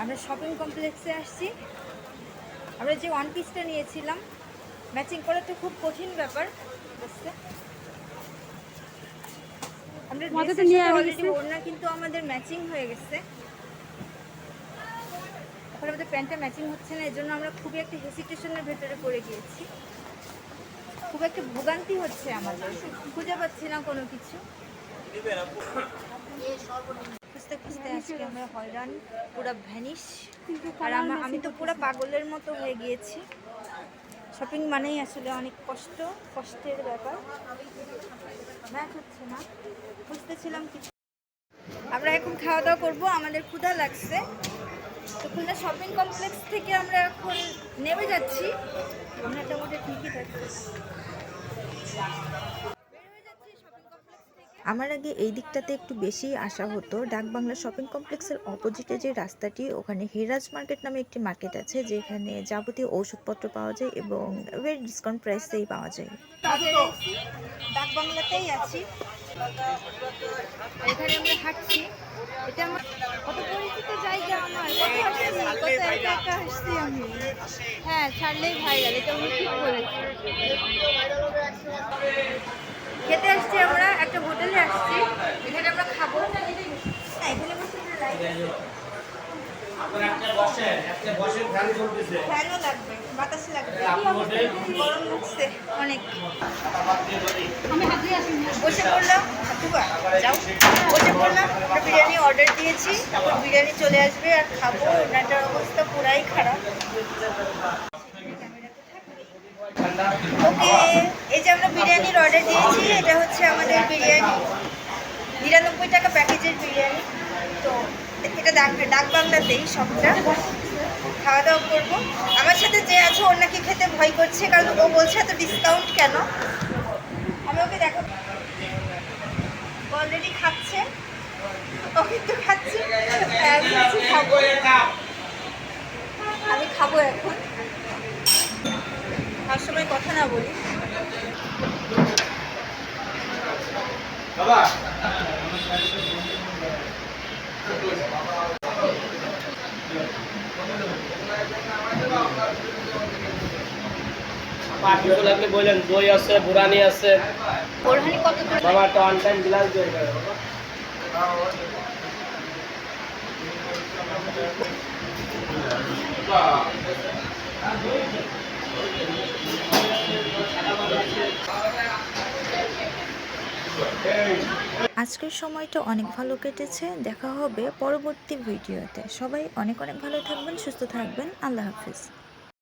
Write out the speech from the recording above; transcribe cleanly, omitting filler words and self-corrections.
আমরা শপিং কমপ্লেক্সে আসছি। আমরা যে ওয়ান পিসটা নিয়েছিলাম ম্যাচিং করাটা খুব কঠিন ব্যাপার বুঝতে। আমরা ড্রেসের সাথে অলরেডি ওড়না কিন্তু আমাদের ম্যাচিং হয়ে গেছে, এখন আমাদের প্যান্টটা ম্যাচিং হচ্ছে না, এজন্য আমরা খুবই একটা হেসিটেশনের ভেতরে পড়ে গিয়েছি। খুব একটা ভোগান্তি হচ্ছে আমাদের, খুঁজে পাচ্ছি না কোনো কিছু। খুঁজতে খুঁজতে আজকে আমরা হয়রান, পুরো ভ্যানিশ। আর আমি তো পুরো পাগলের মতো হয়ে গিয়েছি। শপিং মানেই আসলে অনেক কষ্টের ব্যাপার। ম্যাচ হচ্ছে না, খুঁজতেছিলাম কিছু। আমরা এখন খাওয়া দাওয়া করবো, আমাদের ক্ষুধা লাগছে। তো খুলনা শপিং কমপ্লেক্স থেকে আমরা এখন নেমে যাচ্ছি। মোটামুটি ঠিকই থাকছে। আমার আগে এই দিকটাতে একটু বেশি আসা হতো। ডাকবাংলা শপিং কমপ্লেক্সের অপোজিটে যে রাস্তাটি, ওখানে হেরাজ মার্কেট নামে একটি মার্কেট আছে, যেখানে যাবতীয় ওষুধপত্র পাওয়া যায় এবং ভেরি ডিসকাউন্ট প্রাইসেই পাওয়া যায়। ডাকবাংলাতেই আছি, এখানে আমরা হাঁটছি। এটা আমার কত পরিচিত জায়গা, আমার কত আসছি, কত একা একা আসছি আমি। হ্যাঁ, ছাড়লেই ভাইরাল, এটা উনি ঠিক বলেছে। খেতে আসছি, আমরা একটা হোটেলে আসছি, এখানে আমরা খাবো। হ্যাঁ, এখানে বসে ফ্যানও লাগবে, বাতাস লাগবে, গরম লাগছে অনেক। বসে পড়লাম, বসে পড়লাম। আমরা বিরিয়ানি অর্ডার দিয়েছি, তারপর বিরিয়ানি চলে আসবে আর খাবো। ওনাটার অবস্থা পুরাই খারাপ। ওকে, এই যে আমরা বিরিয়ানির অর্ডার দিয়েছি, এটা হচ্ছে আমাদের বিরিয়ানি, ৯৯ টাকা প্যাকেজের বিরিয়ানি। তো এটা ডাকবাংলাতেই সবটা। খাওয়া দাওয়া করবো। আমার সাথে যে আছে ওর নাকি খেতে ভয় করছে, কারণ ও বলছে এত ডিসকাউন্ট কেন। আমি ওকে দেখো, অলরেডি খাচ্ছে, ও কিন্তু খাচ্ছে। আমি খাবো এখন, তার সময় কথা না বলি। বাবা লাগলে বললেন, দই আছে, বুরানি আছে। বোরহানি কত করে? বাবা একটা ওয়ান টাইম গ্লাস দিয়ে দেবে। আজকের সময়টা অনেক ভালো কেটেছে। দেখা হবে পরবর্তী ভিডিওতে। সবাই অনেক অনেক ভালো থাকবেন, সুস্থ থাকবেন। আল্লাহ হাফিজ।